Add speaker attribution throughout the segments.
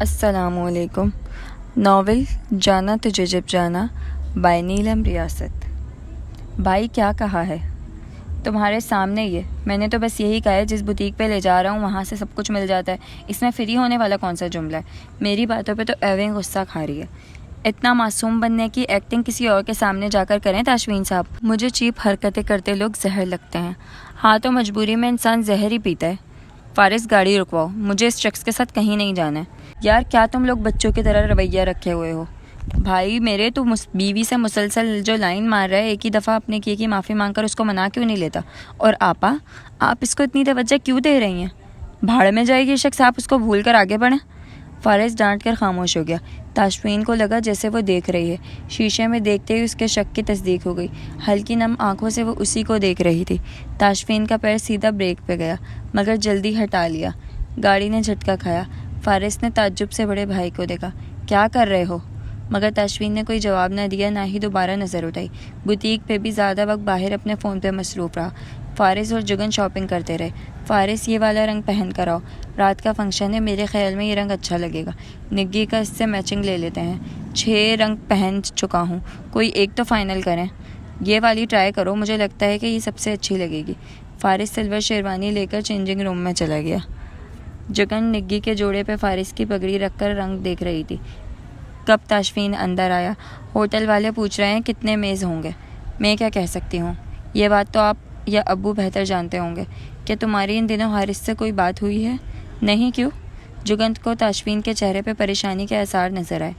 Speaker 1: السلام علیکم۔ ناول جانا تجھے جب جانا بائی نیلم ریاست۔ بھائی کیا کہا ہے؟ تمہارے سامنے یہ میں نے تو بس یہی کہا ہے جس بوتیک پہ لے جا رہا ہوں وہاں سے سب کچھ مل جاتا ہے، اس میں فری ہونے والا کون سا جملہ ہے؟ میری باتوں پہ تو ایویں غصہ کھا رہی ہے۔ اتنا معصوم بننے کی ایکٹنگ کسی اور کے سامنے جا کر کریں تاشفین صاحب۔ مجھے چیپ حرکتیں کرتے لوگ زہر لگتے ہیں۔ ہاں تو مجبوری میں انسان زہر ہی پیتا ہے۔ فارس گاڑی رکواؤ، مجھے اس شخص کے ساتھ کہیں نہیں جانا ہے۔ یار کیا تم لوگ بچوں کی طرح رویہ رکھے ہوئے ہو؟ بھائی میرے تو بیوی سے مسلسل جو لائن مار رہا ہے، ایک ہی دفعہ اپنے کیے کی معافی مانگ کر اس کو منا کیوں نہیں لیتا؟ اور آپ اس کو اتنی توجہ کیوں دے رہی ہیں؟ بھاڑ میں جائے گی شخص، آپ اس کو بھول کر آگے بڑھیں۔ فارس ڈانٹ کر خاموش ہو گیا۔ تاشفین کو لگا جیسے وہ دیکھ رہی ہے۔ شیشے میں دیکھتے ہی اس کے شک کی تصدیق ہو گئی۔ ہلکی نم آنکھوں سے وہ اسی کو دیکھ رہی تھی۔ تاشفین کا پیر سیدھا بریک پہ گیا مگر جلدی ہٹا لیا۔ گاڑی نے جھٹکا کھایا۔ فارس نے تعجب سے بڑے بھائی کو دیکھا۔ کیا کر رہے ہو؟ مگر تاشفین نے کوئی جواب نہ دیا، نہ ہی دوبارہ نظر اٹھائی۔ بوتیک پہ بھی زیادہ وقت باہر اپنے فون پہ مصروف رہا۔ فارس اور جگن شاپنگ کرتے رہے۔ فارس یہ والا رنگ پہن کر آؤ، رات کا فنکشن ہے، میرے خیال میں یہ رنگ اچھا لگے گا، نگی کا اس سے میچنگ لے لیتے ہیں۔ 6 رنگ پہن چکا ہوں، کوئی ایک تو فائنل کریں۔ یہ والی ٹرائی کرو، مجھے لگتا ہے کہ یہ سب سے اچھی لگے گی۔ فارس سلور شیروانی لے کر چینجنگ روم میں چلا گیا۔ جگن نگی کے جوڑے پہ فارس کی پگڑی رکھ کر رنگ دیکھ رہی تھی۔ کب تاشفین اندر آیا۔ ہوٹل والے پوچھ رہے ہیں کتنے میز ہوں گے۔ میں کیا کہہ سکتی ہوں؟ یہ بات تو آپ یا ابو بہتر جانتے ہوں گے۔ کیا تمہاری ان دنوں حارث سے کوئی بات ہوئی ہے؟ نہیں، کیوں؟ جگن کو تاشفین کے چہرے پہ پریشانی کے آثار نظر آئے۔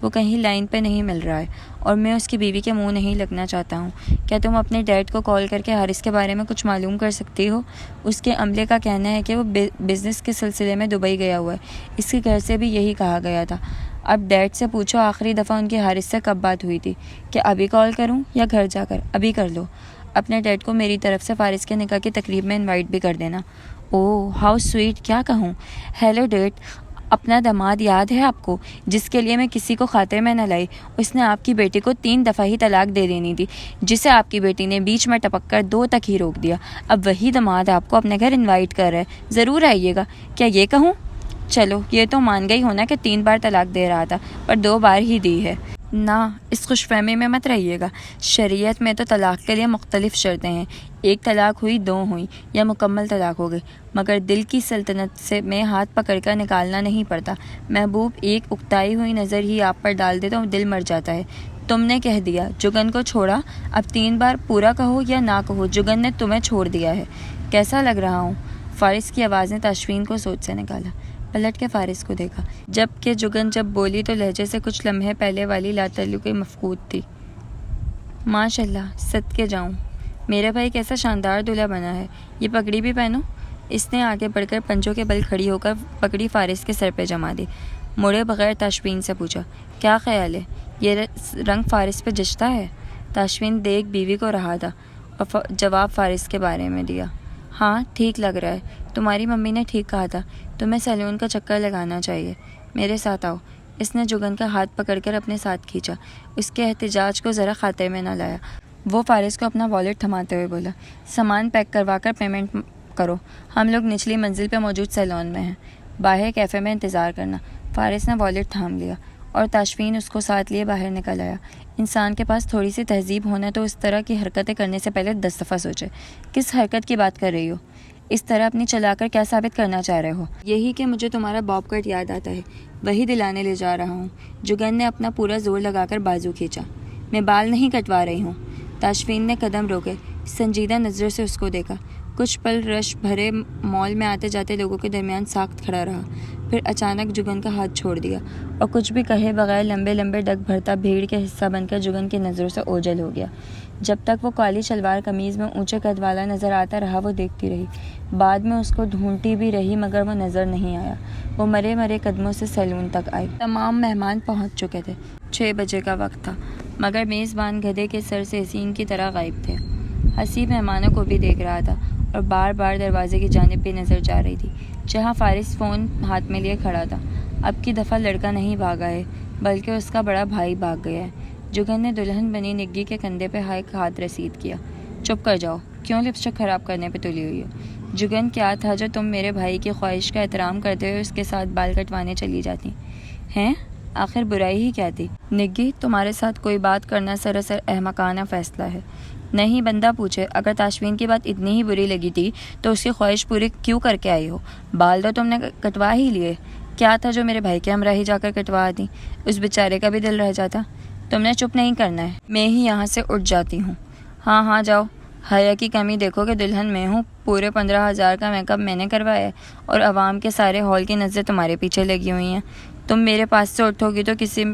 Speaker 1: وہ کہیں لائن پہ نہیں مل رہا ہے اور میں اس کی بیوی کے منہ نہیں لگنا چاہتا ہوں۔ کیا تم اپنے ڈیڈ کو کال کر کے حارث کے بارے میں کچھ معلوم کر سکتی ہو؟ اس کے عملے کا کہنا ہے کہ وہ بزنس کے سلسلے میں دبئی گیا ہوا ہے، اس کے گھر سے بھی یہی کہا گیا تھا۔ اب ڈیڈ سے پوچھو آخری دفعہ ان کے حارث سے کب بات ہوئی تھی؟ کہ ابھی کال کروں یا گھر جا کر؟ ابھی کر لو۔ اپنے ڈیڈ کو میری طرف سے فارس کے نکاح کی تقریب میں انوائٹ بھی کر دینا۔ اوہ ہاؤ سویٹ، کیا کہوں۔ ہیلو ڈیڈ، اپنا داماد یاد ہے آپ کو، جس کے لیے میں کسی کو خاطر میں نہ لائی؟ اس نے آپ کی بیٹی کو 3 دفعہ ہی طلاق دے دینی تھی، جسے آپ کی بیٹی نے بیچ میں ٹپک کر 2 تک ہی روک دیا۔ اب وہی داماد آپ کو اپنے گھر انوائٹ کر رہا ہے، ضرور آئیے گا۔ کیا یہ کہوں؟ چلو یہ تو مان گئی ہونا کہ 3 بار طلاق دے رہا تھا، پر 2 بار ہی دی ہے۔ نہ، اس خوش فہمی میں مت رہیے گا۔ شریعت میں تو طلاق کے لیے مختلف شرطیں ہیں، 1 طلاق ہوئی، 2 ہوئی یا مکمل طلاق ہو گئی، مگر دل کی سلطنت سے میں ہاتھ پکڑ کر نکالنا نہیں پڑتا۔ محبوب ایک اکتائی ہوئی نظر ہی آپ پر ڈال دے تو دل مر جاتا ہے۔ تم نے کہہ دیا، جگن کو چھوڑا، اب 3 بار پورا کہو یا نہ کہو، جگن نے تمہیں چھوڑ دیا ہے۔ کیسا لگ رہا ہوں؟ فارس کی آواز نے تاشفین کو سوچ سے نکالا۔ پلٹ کے فارس کو دیکھا، جبکہ جگن جب بولی تو لہجے سے کچھ لمحے پہلے والی لاتعلقی مفقود تھی۔ ماشاء اللہ، صدقے جاؤں، میرا بھائی کیسا شاندار دلہا بنا ہے۔ یہ پگڑی بھی پہنو۔ اس نے آگے بڑھ کر پنجوں کے بل کھڑی ہو کر پگڑی فارس کے سر پہ جما دی۔ مڑے بغیر تاشفین سے پوچھا، کیا خیال ہے، یہ رنگ فارس پہ جچتا ہے؟ تاشفین دیکھ بیوی کو رہا تھا اور جواب فارس کے بارے میں دیا۔ ہاں ٹھیک لگ رہا ہے، تمہاری ممی نے ٹھیک کہا تھا، تمہیں سیلون کا چکر لگانا چاہیے، میرے ساتھ آؤ۔ اس نے جگن کا ہاتھ پکڑ کر اپنے ساتھ کھینچا، اس کے احتجاج کو ذرا خاطر میں نہ لایا۔ وہ فارس کو اپنا والیٹ تھماتے ہوئے بولا، سامان پیک کروا کر پیمنٹ کرو، ہم لوگ نچلی منزل پہ موجود سیلون میں ہیں، باہر کیفے میں انتظار کرنا۔ فارس نے والیٹ تھام لیا اور تاشفین اس کو ساتھ لیے باہر نکل آیا۔ انسان کے پاس تھوڑی سی تہذیب ہونا تو اس طرح کی حرکتیں کرنے سے پہلے 10 دفعہ سوچے۔ کس حرکت کی بات کر رہی ہو؟ اس طرح اپنی چلا کر کیا ثابت کرنا چاہ رہے ہو؟ یہی کہ مجھے تمہارا باب کٹ یاد آتا ہے، وہی دلانے لے جا رہا ہوں۔ جگن نے اپنا پورا زور لگا کر بازو کھینچا۔ میں بال نہیں کٹوا رہی ہوں۔ تاشفین نے قدم روکے، سنجیدہ نظر سے اس کو دیکھا۔ کچھ پل رش بھرے مال میں آتے جاتے لوگوں کے درمیان ساکت کھڑا رہا، پھر اچانک جگن کا ہاتھ چھوڑ دیا اور کچھ بھی کہے بغیر لمبے لمبے ڈگ بھرتا بھیڑ کے حصہ بن کر جگن کی نظروں سے اوجھل ہو گیا۔ جب تک وہ کالی شلوار قمیض میں اونچے قد والا نظر آتا رہا وہ دیکھتی رہی، بعد میں اس کو ڈھونڈتی بھی رہی مگر وہ نظر نہیں آیا۔ وہ مرے مرے قدموں سے سیلون تک آئی۔ تمام مہمان پہنچ چکے تھے، 6 بجے کا وقت تھا، مگر میزبان گدھے کے سر سے حسین کی طرح غائب تھے۔ حسین مہمانوں کو بھی دیکھ رہا تھا اور بار بار دروازے کی جانب بھی نظر جا رہی تھی جہاں فارس فون ہاتھ میں لیے کھڑا تھا۔ اب کی دفعہ لڑکا نہیں بھاگا ہے بلکہ اس کا بڑا بھائی بھاگ گیا ہے۔ جگن نے دلہن بنی نگی کے کندھے پہ ہاتھ رسید کیا۔ چپ کر جاؤ، کیوں لپسٹک خراب کرنے پہ تلی ہوئی ہو؟ جگن کیا تھا جو تم میرے بھائی کی خواہش کا احترام کرتے ہوئے اس کے ساتھ بال کٹوانے چلی جاتی ہیں؟ آخر برائی ہی کیا تھی؟ نگی، تمہارے ساتھ کوئی بات کرنا سراسر احمقانہ فیصلہ ہے۔ نہیں، بندہ پوچھے، اگر تاشفین کی بات اتنی ہی بری لگی تھی تو اس کی خواہش پوری کیوں کر کے آئی ہو؟ بال تو تم نے کٹوا ہی لیے، کیا تھا جو میرے بھائی کے ہمراہ ہی جا کر کٹوا دی؟ اس بیچارے کا بھی دل رہ جاتا۔ تم نے چپ نہیں کرنا ہے، میں ہی یہاں سے اٹھ جاتی ہوں۔ ہاں جاؤ، حیا کی کمی دیکھو کہ دلہن میں ہوں، پورے 15,000 کا میک اپ میں نے کروایا ہے اور عوام کے سارے ہال کی نظریں تمہارے پیچھے لگی ہوئی ہیں۔ تم میرے پاس سے اٹھو گی تو کسی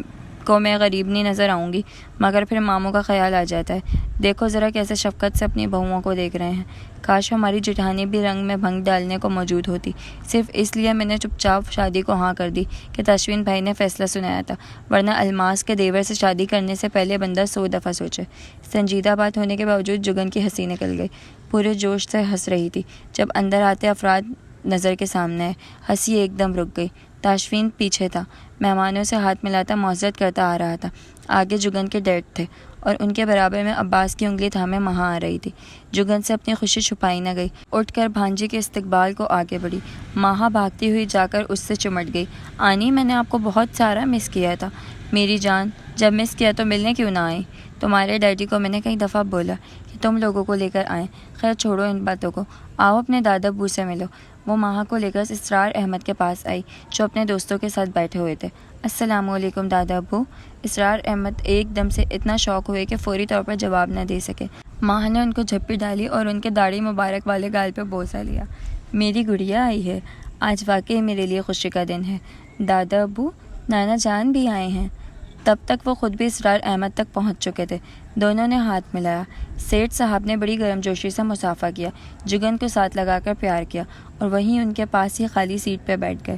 Speaker 1: کو میں غریب نہیں نظر آؤں گی، مگر پھر ماموں کا خیال آ جاتا ہے۔ دیکھو ذرا کیسے شفقت سے اپنی بہوؤں کو دیکھ رہے ہیں۔ کاش ہماری جٹھانی بھی رنگ میں بھنگ ڈالنے کو موجود ہوتی۔ صرف اس لیے میں نے چپ چاپ شادی کو ہاں کر دی کہ تاشفین بھائی نے فیصلہ سنایا تھا، ورنہ الماس کے دیور سے شادی کرنے سے پہلے بندہ 100 دفعہ سوچے۔ سنجیدہ بات ہونے کے باوجود جگن کی ہنسی نکل گئی، پورے جوش سے ہنس رہی تھی۔ جب اندر آتے افراد نظر کے سامنے آئے، ہنسی ایک دم رک گئی۔ تاشفین پیچھے تھا، مہمانوں سے ہاتھ ملاتا معذرت کرتا آ رہا تھا۔ آگے جگن کے ڈیڈ تھے اور ان کے برابر میں عباس کی انگلی تھامے مہا آ رہی تھی۔ جگن سے اپنی خوشی چھپائی نہ گئی، اٹھ کر بھانجی کے استقبال کو آگے بڑھی۔ مہا بھاگتی ہوئی جا کر اس سے چمٹ گئی۔ آنی، میں نے آپ کو بہت سارا مس کیا تھا میری جان، جب مس کیا تو ملنے کیوں نہ آئی؟ تمہارے ڈیڈی کو میں نے کئی دفعہ بولا کہ تم لوگوں کو لے کر آئیں۔ خیر چھوڑو ان باتوں کو، آؤ اپنے دادا ابو سے ملو۔ وہ مہا کو لے کر اسرار احمد کے پاس آئی جو اپنے دوستوں کے ساتھ بیٹھے ہوئے تھے۔ السلام علیکم دادا ابو۔ اسرار احمد ایک دم سے اتنا شوق ہوئے کہ فوری طور پر جواب نہ دے سکے۔ ماں نے ان کو جھپی ڈالی اور ان کے داڑھی مبارک والے گال پہ بوسہ لیا۔ میری گڑیا آئی ہے، آج واقعی میرے لیے خوشی کا دن ہے۔ دادا ابو، نانا جان بھی آئے ہیں۔ تب تک وہ خود بھی اسرار احمد تک پہنچ چکے تھے۔ دونوں نے ہاتھ ملایا۔ سیٹھ صاحب نے بڑی گرم جوشی سے مصافحہ کیا، جگن کو ساتھ لگا کر پیار کیا اور وہیں ان کے پاس ہی خالی سیٹ پہ بیٹھ گئے۔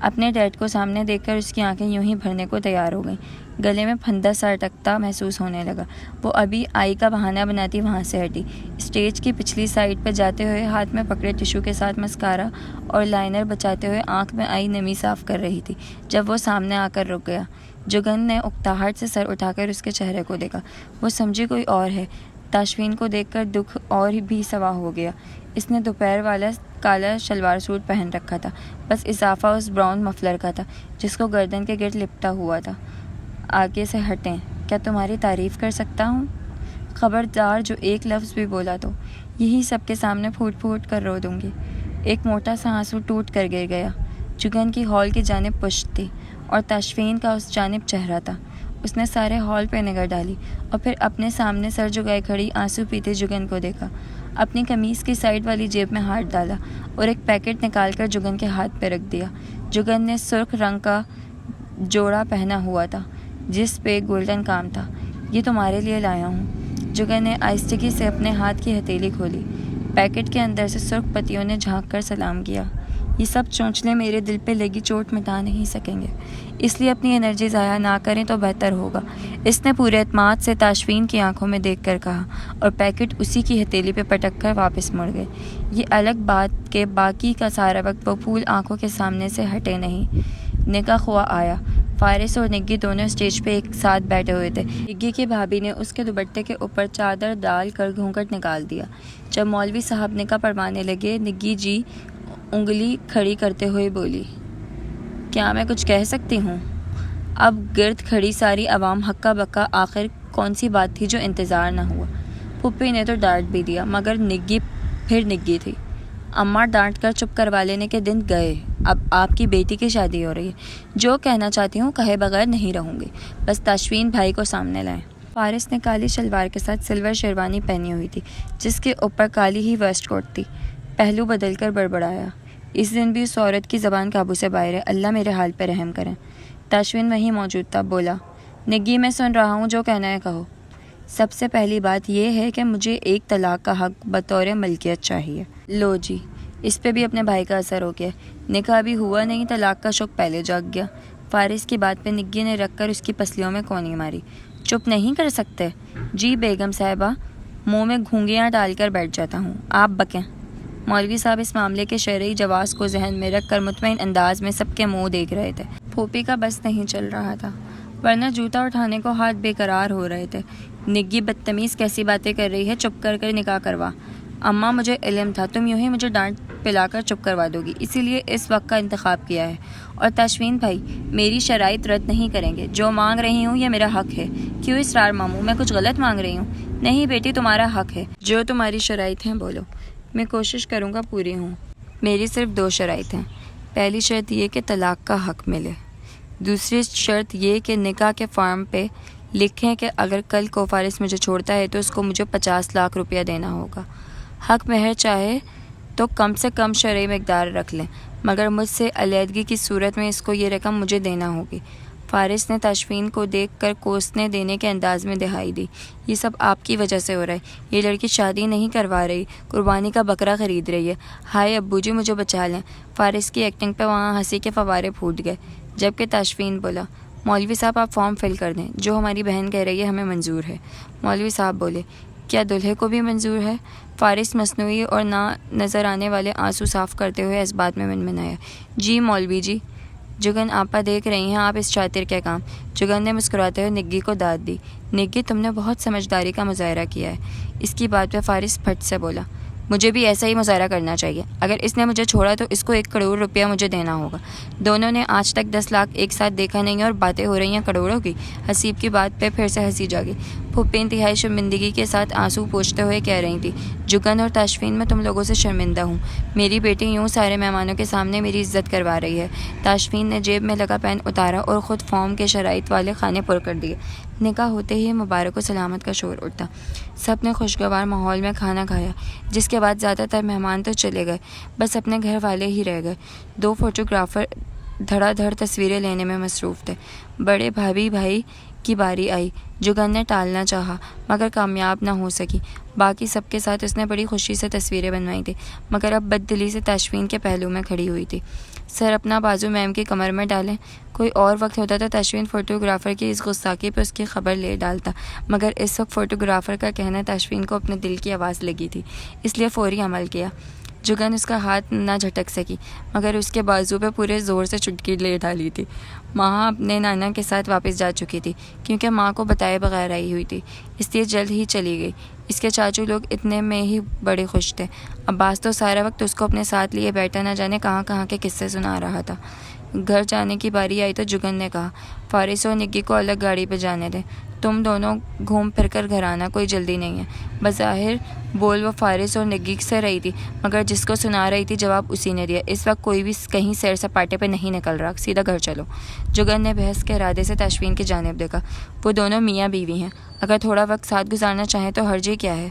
Speaker 1: اپنے ڈیڈ کو سامنے دیکھ کر اس کی آنکھیں یوں ہی بھرنے کو تیار ہو گئیں۔ گلے میں پھندا سا اٹکتا محسوس ہونے لگا۔ وہ ابھی آئی کا بہانہ بناتی وہاں سے ہٹی، اسٹیج کی پچھلی سائڈ پہ جاتے ہوئے ہاتھ میں پکڑے ٹشو کے ساتھ مسکارا اور لائنر بچاتے ہوئے آنکھ میں آئی نمی صاف کر رہی تھی جب وہ سامنے آ کر رک گیا۔ جگن نے اکتاہٹ سے سر اٹھا کر اس کے چہرے کو دیکھا۔ وہ سمجھی کوئی اور ہے۔ تاشفین کو دیکھ کر دکھ اور بھی سوا ہو گیا۔ اس نے دوپہر والا کالا شلوار سوٹ پہن رکھا تھا، بس اضافہ اس براؤن مفلر کا تھا جس کو گردن کے گرد لپٹا ہوا تھا۔ آگے سے ہٹیں، کیا تمہاری تعریف کر سکتا ہوں؟ خبردار جو ایک لفظ بھی بولا تو یہی سب کے سامنے پھوٹ پھوٹ کر رو دوں گی۔ ایک موٹا سا آنسو ٹوٹ کر گر گیا۔ جگن کی ہال کی جانب پشت تھی اور تاشفین کا اس جانب چہرہ تھا۔ اس نے سارے ہال پہ نگاہ ڈالی اور پھر اپنے سامنے سر جھکائے کھڑی آنسو پیتے جگن کو دیکھا۔ اپنی قمیص کی سائڈ والی جیب میں ہاتھ ڈالا اور ایک پیکٹ نکال کر جگن کے ہاتھ پہ رکھ دیا۔ جگن نے سرخ رنگ کا جوڑا پہنا ہوا تھا جس پہ گولڈن کام تھا۔ یہ تمہارے لیے لایا ہوں۔ جگن نے آہستگی سے اپنے ہاتھ کی ہتھیلی کھولی۔ پیکٹ کے اندر سے سرخ پتیوں نے جھانک کر سلام کیا۔ یہ سب چونچلے میرے دل پہ لگی چوٹ مٹا نہیں سکیں گے، اس لیے اپنی انرجی ضائع نہ کریں تو بہتر ہوگا، اس نے پورے اعتماد سے تاشفین کی آنکھوں میں دیکھ کر کہا اور پیکٹ اسی کی ہتھیلی پہ پٹک کر واپس مڑ گئے۔ یہ الگ بات کہ باقی کا سارا وقت وہ پھول آنکھوں کے سامنے سے ہٹے نہیں۔ نکاح خواہ آیا۔ فارس اور نگی دونوں اسٹیج پہ ایک ساتھ بیٹھے ہوئے تھے۔ نگی کی بھابھی نے اس کے دوپٹے کے اوپر چادر ڈال کر گھونگھٹ نکال دیا۔ جب مولوی صاحب نکاح پڑھوانے لگے، نگی جی انگلی کھڑی کرتے ہوئے بولی، کیا میں کچھ کہہ سکتی ہوں؟ اب گرد کھڑی ساری عوام ہکا بکا، آخر کون سی بات تھی جو انتظار نہ ہوا؟ پھپھی نے تو ڈانٹ بھی دیا، مگر نگی پھر نگی تھی۔ اماں ڈانٹ کر چپ کروا لینے کے دن گئے۔ اب آپ کی بیٹی کی شادی ہو رہی ہے، جو کہنا چاہتی ہوں کہے بغیر نہیں رہوں گی، بس تاشفین بھائی کو سامنے لائیں۔ فارس نے کالی شلوار کے ساتھ سلور شیروانی پہنی ہوئی تھی جس کے اوپر کالی ہی ویسٹ کوٹ تھی۔ پہلو بدل کر بڑبڑایا، اس دن بھی اس عورت کی زبان قابو سے باہر ہے، اللہ میرے حال پہ رحم کریں۔ تاشفین وہیں موجود تھا، بولا، نگی میں سن رہا ہوں، جو کہنا ہے کہو۔ سب سے پہلی بات یہ ہے کہ مجھے ایک طلاق کا حق بطور ملکیت چاہیے۔ لو جی، اس پہ بھی اپنے بھائی کا اثر ہو گیا، نکاح بھی ہوا نہیں، طلاق کا شوق پہلے جاگ گیا۔ فارس کی بات پہ نگی نے رکھ کر اس کی پسلیوں میں کونی ماری۔ چپ نہیں کر سکتے؟ جی بیگم صاحبہ، منہ میں گھونگیاں ڈال کر بیٹھ جاتا ہوں، آپ بکیں۔ مولوی صاحب اس معاملے کے شرعی جواز کو ذہن میں رکھ کر مطمئن انداز میں سب کے منہ دیکھ رہے تھے۔ پھوپھی کا بس نہیں چل رہا تھا، ورنہ جوتا اٹھانے کو ہاتھ بے قرار ہو رہے تھے۔ نگی بدتمیز کیسی باتیں کر رہی ہے، چپ کر نکاح کروا۔ اماں مجھے علم تھا تم یوں ہی مجھے ڈانٹ پلا کر چپ کروا دو گی، اسی لیے اس وقت کا انتخاب کیا ہے۔ اور تشفین بھائی میری شرائط رد نہیں کریں گے، جو مانگ رہی ہوں یہ میرا حق ہے۔ کیوں اصرار ماموں، میں کچھ غلط مانگ رہی ہوں؟ نہیں بیٹی، تمہارا حق ہے، جو تمہاری شرائط ہیں بولو، میں کوشش کروں گا پوری ہوں۔ میری صرف 2 شرائط ہیں۔ پہلی شرط یہ کہ طلاق کا حق ملے، دوسری شرط یہ کہ نکاح کے فارم پہ لکھیں کہ اگر کل کو فارس مجھے چھوڑتا ہے تو اس کو مجھے 50 لاکھ روپیہ دینا ہوگا۔ حق مہر چاہے تو کم سے کم شرعی مقدار رکھ لیں، مگر مجھ سے علیحدگی کی صورت میں اس کو یہ رقم مجھے دینا ہوگی۔ فارس نے تشفین کو دیکھ کر کوسنے دینے کے انداز میں دہائی دی۔ یہ سب آپ کی وجہ سے ہو رہا ہے، یہ لڑکی شادی نہیں کروا رہی، قربانی کا بکرا خرید رہی ہے۔ ہائے ابو جی مجھے بچا لیں۔ فارس کی ایکٹنگ پہ وہاں ہنسی کے فوارے پھوٹ گئے، جبکہ تشفین بولا، مولوی صاحب آپ فارم فل کر دیں، جو ہماری بہن کہہ رہی ہے ہمیں منظور ہے۔ مولوی صاحب بولے، کیا دلہے کو بھی منظور ہے؟ فارس مصنوعی اور نہ نظر آنے والے آنسو صاف کرتے ہوئے اس بات میں منمنایا، جی مولوی جی۔ جگن آپا دیکھ رہی ہیں آپ اس شاطر کے کام۔ جگن نے مسکراتے ہوئے نگی کو داد دی، نگی تم نے بہت سمجھداری کا مظاہرہ کیا ہے۔ اس کی بات پہ فارس پھٹ سے بولا، مجھے بھی ایسا ہی مظاہرہ کرنا چاہیے، اگر اس نے مجھے چھوڑا تو اس کو 1 کروڑ روپیہ مجھے دینا ہوگا۔ دونوں نے آج تک 10 لاکھ ایک ساتھ دیکھا نہیں اور باتیں ہو رہی ہیں کروڑوں کی۔ حسیب کی بات پہ پھر سے ہنسی جاگی۔ پھوپھی انتہائی شرمندگی کے ساتھ آنسو پوچھتے ہوئے کہہ رہی تھی، جگن اور تشفین میں تم لوگوں سے شرمندہ ہوں، میری بیٹی یوں سارے مہمانوں کے سامنے میری عزت کروا رہی ہے۔ تشفین نے جیب میں لگا پین اتارا اور خود فارم کے شرائط والے خانے پر کر دیے۔ نکاح ہوتے ہی مبارک و سلامت کا شور اٹھا، سب نے خوشگوار ماحول میں کھانا کھایا، جس کے بعد زیادہ تر مہمان تو چلے گئے، بس اپنے گھر والے ہی رہ گئے۔ 2 فوٹوگرافر دھڑا دھڑ تصویریں لینے میں مصروف تھے۔ بڑے بھابھی بھائی کی باری آئی، جگن نے ٹالنا چاہا مگر کامیاب نہ ہو سکی۔ باقی سب کے ساتھ اس نے بڑی خوشی سے تصویریں بنوائی تھیں، مگر اب بددلی سے تشفین کے پہلو میں کھڑی ہوئی تھی۔ سر اپنا بازو میم کی کمر میں ڈالیں۔ کوئی اور وقت ہوتا تو تشفین فوٹوگرافر کی اس غصاکی پہ اس کی خبر لے ڈالتا، مگر اس وقت فوٹوگرافر کا کہنا تشفین کو اپنے دل کی آواز لگی تھی، اس لیے فوری عمل کیا۔ جگن اس کا ہاتھ نہ جھٹک سکی، مگر اس کے بازو پہ پورے زور سے چٹکی لے ڈالی تھی۔ ماں اپنے نانا کے ساتھ واپس جا چکی تھی، کیونکہ ماں کو بتائے بغیر آئی ہوئی تھی، اس لیے جلد ہی چلی گئی۔ اس کے چاچو لوگ اتنے میں ہی بڑے خوش تھے۔ عباس تو سارا وقت اس کو اپنے ساتھ لیے بیٹھا نہ جانے کہاں کہاں کے قصے سنا رہا تھا۔ گھر جانے کی باری آئی تو جگن نے کہا، فارس اور نگی کو الگ گاڑی پہ جانے دیں، تم دونوں گھوم پھر کر گھر آنا، کوئی جلدی نہیں ہے۔ بظاہر بول وہ فارس اور نگی سے رہی تھی، مگر جس کو سنا رہی تھی جواب اسی نے دیا، اس وقت کوئی بھی کہیں سیر سپاٹے پہ نہیں نکل رہا، سیدھا گھر چلو۔ جگن نے بحث کے ارادے سے تشفین کی جانب دیکھا، وہ دونوں میاں بیوی ہیں، اگر تھوڑا وقت ساتھ گزارنا چاہیں تو حرج کیا ہے؟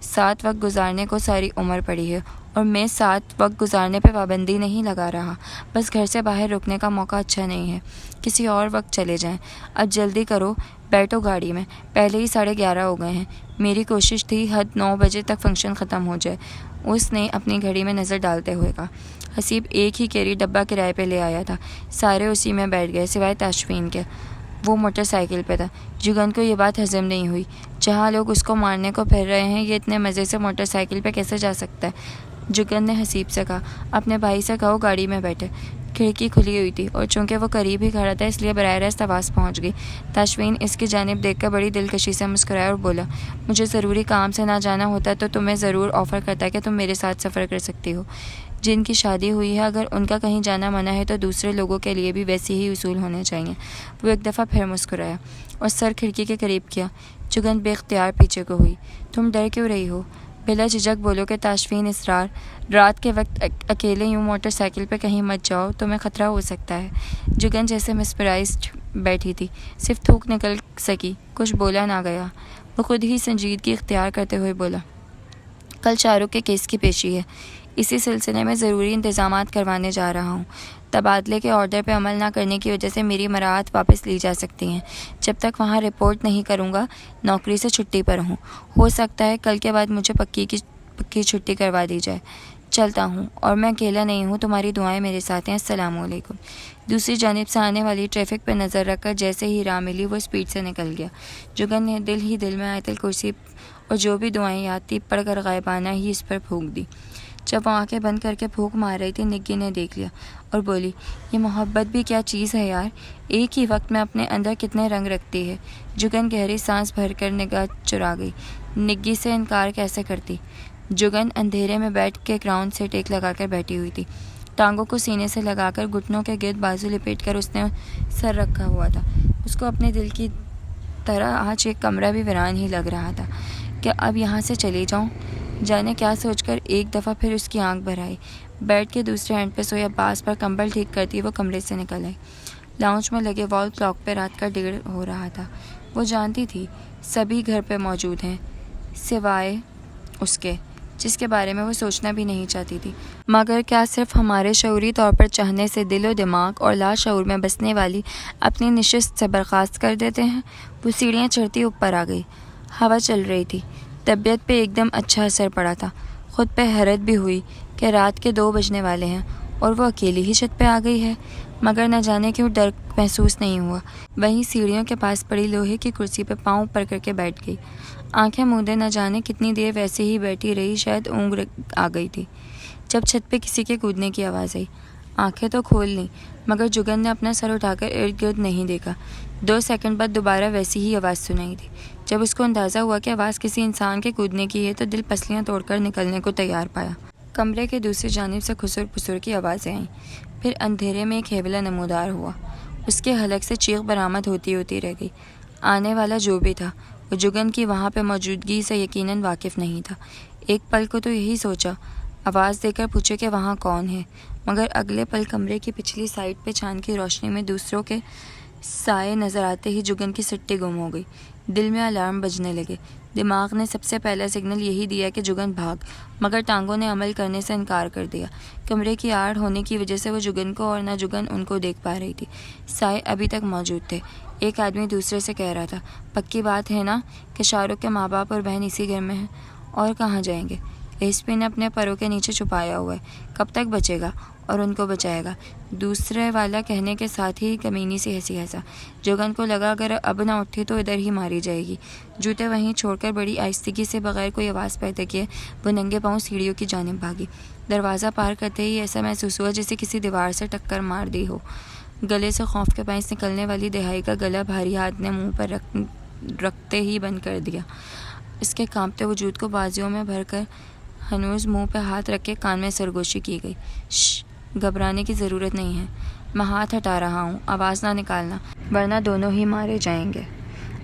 Speaker 1: ساتھ وقت گزارنے کو ساری عمر پڑی ہے، اور میں ساتھ وقت گزارنے پہ پابندی نہیں لگا رہا، بس گھر سے باہر رکنے کا موقع اچھا نہیں ہے، کسی اور وقت چلے جائیں۔ اب جلدی کرو، بیٹھو گاڑی میں، پہلے ہی 11:30 ہو گئے ہیں۔ میری کوشش تھی حد 9 بجے تک فنکشن ختم ہو جائے، اس نے اپنی گھڑی میں نظر ڈالتے ہوئے کہا۔ حسیب ایک ہی کیری ڈبہ کرائے پہ لے آیا تھا، سارے اسی میں بیٹھ گئے سوائے تشفین کے، وہ موٹر سائیکل پہ تھا۔ جگن کو یہ بات ہضم نہیں ہوئی، جہاں لوگ اس کو مارنے کو پھر رہے ہیں یہ اتنے مزے سے موٹر سائیکل پہ کیسے جا سکتا ہے؟ جگن نے حسیب سے کہا، اپنے بھائی سے کہو گاڑی میں بیٹھے۔ کھڑکی کھلی ہوئی تھی اور چونکہ وہ قریب ہی کھڑا تھا اس لیے براہ راست آواز پہنچ گئی۔ تشفین اس کی جانب دیکھ کر بڑی دلکشی سے مسکرایا اور بولا، مجھے ضروری کام سے نہ جانا ہوتا تو تمہیں ضرور آفر کرتا کہ تم میرے ساتھ سفر کر سکتی ہو۔ جن کی شادی ہوئی ہے اگر ان کا کہیں جانا منع ہے تو دوسرے لوگوں کے لیے بھی ویسے ہی اصول ہونے چاہیے۔ وہ ایک دفعہ پھر مسکرایا اور سر کھڑکی کے قریب کیا۔ جگن بے اختیار پیچھے کو ہوئی۔ تم ڈر کیوں رہی ہو؟ بلا جھجک بولو کہ تشفین اسرار، رات کے وقت اکیلے یوں موٹر سائیکل پہ کہیں مت جاؤ، تمہیں خطرہ ہو سکتا ہے۔ جگن جیسے مسپرائزڈ بیٹھی تھی، صرف تھوک نکل سکی، کچھ بولا نہ گیا۔ وہ خود ہی سنجیدگی اختیار کرتے ہوئے بولا، کل شاہ رخ کے کیس کی پیشی ہے، اسی سلسلے میں ضروری انتظامات کروانے جا رہا ہوں۔ تبادلے کے آرڈر پہ عمل نہ کرنے کی وجہ سے میری مراعات واپس لی جا سکتی ہیں۔ جب تک وہاں رپورٹ نہیں کروں گا نوکری سے چھٹی پر ہوں، ہو سکتا ہے کل کے بعد مجھے پکی چھٹی کروا دی جائے۔ چلتا ہوں، اور میں اکیلا نہیں ہوں، تمہاری دعائیں میرے ساتھ ہیں، السلام علیکم۔ دوسری جانب سے آنے والی ٹریفک پہ نظر رکھ کر جیسے ہی راہ ملی وہ اسپیڈ سے نکل گیا۔ جگن نے دل ہی دل میں آیت الکرسی اور جو بھی دعائیں یاد تھی پڑھ کر غائبانہ ہی اس پر پھونک دی۔ جب وہ آنکھیں بند کر کے پھونک مار رہی تھی نگی نے دیکھ لیا اور بولی، یہ محبت بھی کیا چیز ہے یار، ایک ہی وقت میں اپنے اندر کتنے رنگ رکھتی ہے۔ جگن گہری سانس بھر کر نگاہ چرا گئی، نگی سے انکار کیسے کرتی؟ جگن اندھیرے میں بیٹھ کے گراؤنڈ سے ٹیک لگا کر بیٹھی ہوئی تھی. ٹانگوں کو سینے سے لگا کر گھٹنوں کے گرد بازو لپیٹ کر اس نے سر رکھا ہوا تھا. اس کو اپنے دل کی طرح آج ایک کمرہ بھی ویران ہی لگ رہا تھا. کہ اب یہاں سے چلی جاؤں؟ جانے کیا سوچ کر ایک دفعہ پھر اس کی آنکھ بھر آئی. بیڈ کے دوسرے اینڈ پہ سویا باس پر کمبل ٹھیک کرتی وہ کمرے سے نکل آئی. لاؤنج میں لگے وال کلاک پہ رات کا 1:30 ہو رہا تھا. وہ جانتی تھی سبھی گھر پہ موجود ہیں سوائے اس کے، جس کے بارے میں وہ سوچنا بھی نہیں چاہتی تھی. مگر کیا صرف ہمارے شعوری طور پر چاہنے سے دل و دماغ اور لاشعور میں بسنے والی اپنی نشست سے برخاست کر دیتے ہیں؟ وہ سیڑھیاں چڑھتی اوپر آ گئی. ہوا چل رہی تھی. طبیعت پہ ایک دم اچھا اثر پڑا تھا. خود پہ حیرت بھی ہوئی کہ رات کے 2 بجنے والے ہیں اور وہ اکیلی ہی چھت پہ آ گئی ہے. مگر نہ جانے کیوں ڈر محسوس نہیں ہوا. وہیں سیڑھیوں کے پاس پڑی لوہے کی کرسی پہ پاؤں اوپر کر کے بیٹھ گئی. آنکھیں مودے نہ جانے کتنی دیر ویسے ہی بیٹھی رہی، شاید اونگ آ گئی تھی جب چھت پہ کسی کے کودنے کی آواز آئی. آنکھیں تو کھول لیں مگر جگن نے اپنا سر اٹھا کر ارد گرد نہیں دیکھا. 2 سیکنڈ بعد دوبارہ ویسی ہی آواز سنائی دی. جب اس کو اندازہ ہوا کہ آواز کسی انسان کے کودنے کی ہے تو دل پسلیاں توڑ کر نکلنے کو تیار پایا. کمرے کے دوسری جانب سے خسر پسر کی آوازیں آئیں. پھر اندھیرے میں ایک ہیبلا نمودار ہوا. اس کے حلق سے چیخ برآمد ہوتی رہ گئی. آنے والا جو بھی تھا وہ جگن کی وہاں پہ موجودگی سے یقیناً واقف نہیں تھا. ایک پل کو تو یہی سوچا آواز دے کر پوچھے کہ وہاں کون ہے، مگر اگلے پل کمرے کی پچھلی سائڈ پہ چاند کی روشنی میں دوسروں کے سائے نظر آتے ہی جگن کی سٹی گم ہو گئی. دل میں الارم بجنے لگے. دماغ نے سب سے پہلا سگنل یہی دیا کہ جگن بھاگ، مگر ٹانگوں نے عمل کرنے سے انکار کر دیا. کمرے کی آڑ ہونے کی وجہ سے وہ جگن کو اور نہ جگن ان کو دیکھ پا رہی تھی. سائے ابھی تک موجود تھے. ایک آدمی دوسرے سے کہہ رہا تھا، پکی بات ہے نا کہ شاہ رخ کے ماں باپ اور بہن اسی گھر میں ہیں؟ اور کہاں جائیں گے؟ ایس پی نے اپنے پروں کے نیچے چھپایا ہوا ہے، کب تک بچے گا اور ان کو بچائے گا؟ دوسرے والا کہنے کے ساتھ ہی کمینی سی ہنسا. جگن کو لگا اگر اب نہ اٹھی تو ادھر ہی ماری جائے گی. جوتے وہیں چھوڑ کر بڑی آہستگی سے بغیر کوئی آواز پیدا کیے وہ ننگے پاؤں سیڑھیوں کی جانب بھاگی. دروازہ پار کرتے ہی ایسا محسوس ہوا جیسے کسی دیوار سے ٹکر مار دی ہو. گلے سے خوف کے باعث نکلنے والی دہائی کا گلا بھاری ہاتھ نے منہ پر رکھتے ہی بند کر دیا. اس کے کانپتے وجود کو بازیوں میں بھر کر ہنوز منہ پہ ہاتھ رکھ کے کان میں سرگوشی کی گئی. گھبرانے کی ضرورت نہیں ہے، میں ہاتھ ہٹا رہا ہوں، آواز نہ نکالنا ورنہ دونوں ہی مارے جائیں گے.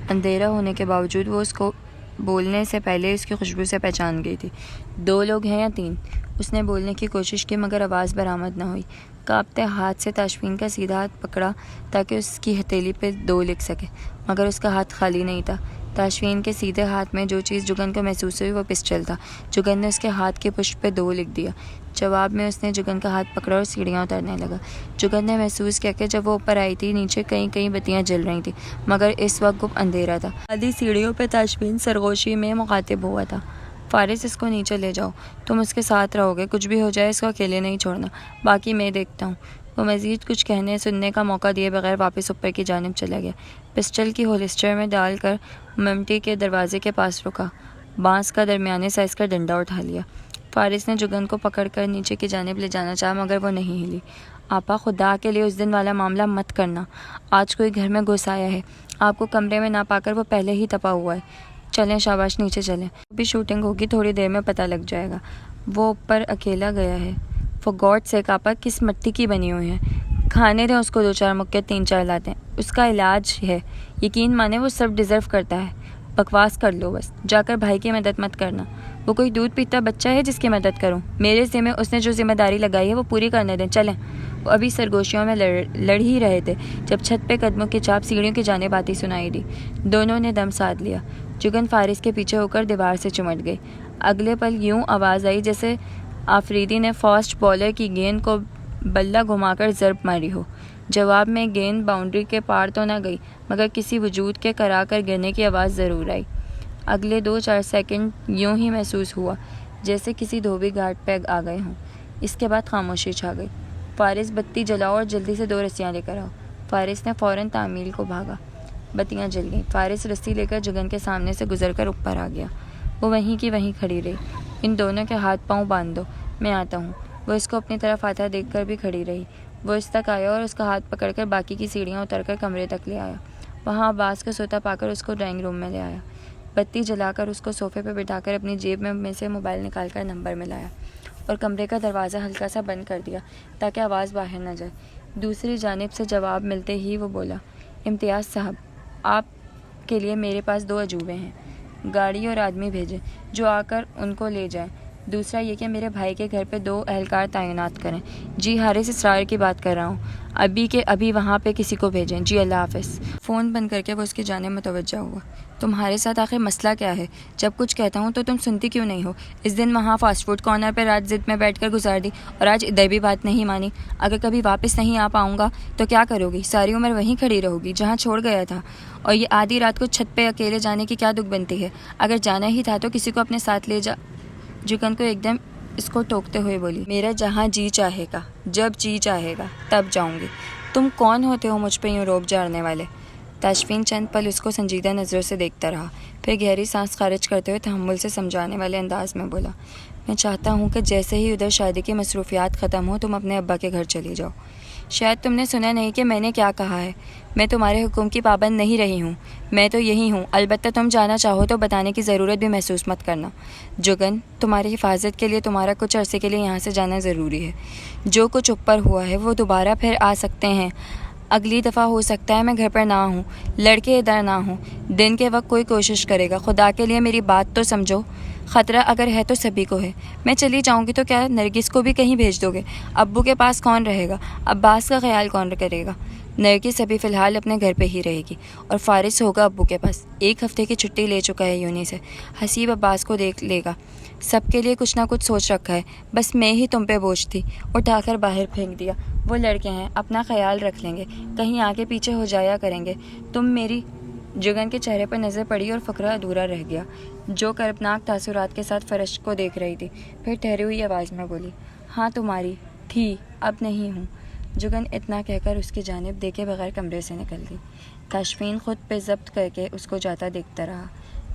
Speaker 1: اندھیرا ہونے کے باوجود وہ اس کو بولنے سے پہلے اس کی خوشبو سے پہچان گئی تھی. 2 لوگ ہیں یا 3؟ اس نے بولنے کی کوشش کی مگر آواز برآمد نہ ہوئی. کانپتے ہاتھ سے تاشفین کا سیدھا ہاتھ پکڑا تاکہ اس کی ہتھیلی پہ 2 لکھ سکے، مگر اس کا ہاتھ خالی نہیں تھا. تاشفین کے سیدھے ہاتھ میں جو چیز جگن کو محسوس ہوئی وہ پسٹل تھا. جگن نے اس کے ہاتھ کی پشت پہ 2 لکھ دیا. جواب میں اس نے جگن کا ہاتھ پکڑا اور سیڑھیاں اترنے لگا. جگن نے محسوس کیا کہ جب وہ اوپر آئی تھی نیچے کئی بتیاں جل رہی تھیں، مگر اس وقت گپ اندھیرا تھا. آدھی سیڑھیوں پہ تاشفین سرگوشی میں مخاطب ہوا تھا. فارس اس کو نیچے لے جاؤ، تم اس کے ساتھ رہو گے، کچھ بھی ہو جائے اس کو اکیلے نہیں چھوڑنا، باقی میں دیکھتا ہوں. وہ مزید کچھ کہنے سننے کا موقع دیے بغیر واپس اوپر کی جانب چلا گیا. پسٹل کی ہولسٹر میں ڈال کر ممٹی کے دروازے کے پاس رکا. بانس کا درمیانے سائز کا ڈنڈا اٹھا لیا. فارس نے جگن کو پکڑ کر نیچے کی جانب لے جانا چاہا مگر وہ نہیں ہلی. آپا خدا کے لیے اس دن والا معاملہ مت کرنا. آج کوئی گھر میں گھس آیا ہے، آپ کو کمرے میں نہ پا کر وہ پہلے ہی تپا ہوا ہے. چلیں شاباش نیچے چلیں، بھی شوٹنگ ہوگی، تھوڑی دیر میں پتہ لگ جائے گا. وہ اوپر اکیلا گیا ہے. فور گاڈ سیک آپا کس مٹی کی بنی ہوئی ہے، کھانے دیں اس کو 2-4 مکے، 3-4 لاتے ہیں، اس کا علاج ہے، یقین مانے وہ سب ڈیزرو کرتا ہے. بکواس کر لو بس، جا کر بھائی کی مدد مت کرنا. وہ کوئی دودھ پیتا بچہ ہے جس کی مدد کروں؟ میرے ذمہ اس نے جو ذمہ داری لگائی ہے وہ پوری کرنے دیں. چلیں. وہ ابھی سرگوشیوں میں لڑ ہی رہے تھے جب چھت پہ قدموں کی چاپ سیڑھیوں کی جانب آتی سنائی دی. دونوں نے دم ساتھ لیا. جگن فارس کے پیچھے ہو کر دیوار سے چمٹ گئی. اگلے پل یوں آواز آئی جیسے آفریدی نے فاسٹ بالر کی گیند کو بلہ گھما کر ضرب ماری ہو. جواب میں گیند باؤنڈری کے پار تو نہ گئی مگر کسی وجود کے کرا کر گرنے کی آواز ضرور آئی. اگلے 2-4 سیکنڈ یوں ہی محسوس ہوا جیسے کسی دھوبی گھاٹ پہ آ گئے ہوں. اس کے بعد خاموشی چھا گئی. فارس بتی جلاؤ اور جلدی سے 2 رسیاں لے کر آؤ. فارس نے فوراً تعمیل کو بھاگا. بتیاں جل گئیں. فارس رسی لے کر جگن کے سامنے سے گزر کر اوپر آ گیا. وہ وہیں کی وہیں کھڑی رہی. ان دونوں کے ہاتھ پاؤں باندھ دو، میں آتا ہوں. وہ اس کو اپنی طرف آتا دیکھ کر بھی کھڑی رہی. وہ اس تک آیا اور اس کا ہاتھ پکڑ کر باقی کی سیڑھیاں اتر کر کمرے تک لے آیا. وہاں عباس کو سوتا پا کر اس کو ڈرائنگ روم میں لے آیا. بتی جلا کر اس کو صوفے پہ بٹھا کر اپنی جیب میں سے موبائل نکال کر نمبر ملایا اور کمرے کا دروازہ ہلکا سا بند کر دیا تاکہ آواز باہر نہ جائے۔ دوسری جانب سے جواب ملتے ہی وہ بولا، امتیاز صاحب، آپ کے لیے میرے پاس 2 عجوبے ہیں، گاڑی اور آدمی بھیجیں جو آ کر ان کو لے جائیں۔ دوسرا یہ کہ میرے بھائی کے گھر پہ 2 اہلکار تعینات کریں۔ جی حارث اسرار کی بات کر رہا ہوں، ابھی کے ابھی وہاں پہ کسی کو بھیجیں۔ جی اللہ حافظ۔ فون بند کر کے وہ اس کی جانب متوجہ ہوا۔ تمہارے ساتھ آخر مسئلہ کیا ہے؟ جب کچھ کہتا ہوں تو تم سنتی کیوں نہیں ہو؟ اس دن وہاں فاسٹ فوڈ کارنر پہ رات ضد میں بیٹھ کر گزار دی اور آج ادھر بھی بات نہیں مانی۔ اگر کبھی واپس نہیں آ پاؤں گا تو کیا کرو گی؟ ساری عمر وہیں کھڑی رہو گی جہاں چھوڑ گیا تھا؟ اور یہ آدھی رات کو چھت پہ اکیلے جانے کی کیا دکھ بنتی ہے؟ اگر جانا ہی تھا تو کسی کو اپنے ساتھ لے جا۔ جگن کو ایک دم اس کو ٹوکتے ہوئے بولی، میرا جہاں جی چاہے گا، جب جی چاہے گا تب جاؤں گی۔ تم کون ہوتے ہو مجھ پہ یوں روب جاڑنے والے؟ تاشفین چند پل اس کو سنجیدہ نظروں سے دیکھتا رہا، پھر گہری سانس خارج کرتے ہوئے تحمل سے سمجھانے والے انداز میں بولا، میں چاہتا ہوں کہ جیسے ہی ادھر شادی کی مصروفیات ختم ہو تم اپنے ابا کے گھر چلی جاؤ۔ شاید تم نے سنا نہیں کہ میں نے کیا کہا ہے۔ میں تمہارے حکم کی پابند نہیں رہی ہوں، میں تو یہی ہوں۔ البتہ تم جانا چاہو تو بتانے کی ضرورت بھی محسوس مت کرنا۔ جگن، تمہاری حفاظت کے لیے تمہارا کچھ عرصے کے لیے یہاں سے جانا ضروری ہے۔ جو کچھ اوپر ہوا ہے وہ دوبارہ پھر آ سکتے ہیں۔ اگلی دفعہ ہو سکتا ہے میں گھر پر نہ ہوں، لڑکے ادھر نہ ہوں۔ دن کے وقت کوئی کوشش کرے گا، خدا کے لیے میری بات تو سمجھو۔ خطرہ اگر ہے تو سبھی کو ہے۔ میں چلی جاؤں گی تو کیا نرگس کو بھی کہیں بھیج دو گے؟ ابو کے پاس کون رہے گا؟ عباس کا خیال کون کرے گا؟ نرگس ابھی فی الحال اپنے گھر پہ ہی رہے گی اور فارس ہوگا ابو کے پاس۔ 1 ہفتے کی چھٹی لے چکا ہے یونی سے۔ حسیب عباس کو دیکھ لے گا۔ سب کے لیے کچھ نہ کچھ سوچ رکھا ہے، بس میں ہی تم پہ بوجھ تھی۔ اٹھا کر باہر پھینک دیا۔ وہ لڑکے ہیں، اپنا خیال رکھ لیں گے، کہیں آگے پیچھے ہو جایا کریں گے۔ تم میری جگن کے چہرے پر نظر پڑی اور فقرہ ادھورا رہ گیا، جو کربناک تاثرات کے ساتھ فرش کو دیکھ رہی تھی۔ پھر ٹھہری ہوئی آواز میں بولی، ہاں تمہاری تھی، اب نہیں ہوں۔ جگن اتنا کہہ کر اس کی جانب دیکھے بغیر کمرے سے نکل گئی۔ تاشفین خود پہ ضبط کر کے اس کو جاتا دیکھتا رہا۔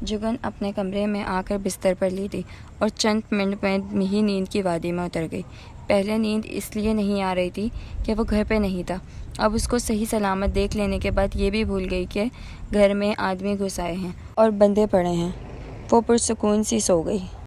Speaker 1: جگن اپنے کمرے میں آ کر بستر پر لیٹی اور چند منٹ میں ہی نیند کی وادی میں اتر گئی۔ پہلے نیند اس لیے نہیں آ رہی تھی کہ وہ گھر پہ نہیں تھا، اب اس کو صحیح سلامت دیکھ لینے کے بعد یہ بھی بھول گئی کہ گھر میں آدمی گھس آئے ہیں اور بندے پڑے ہیں۔ وہ پرسکون سی سو گئی۔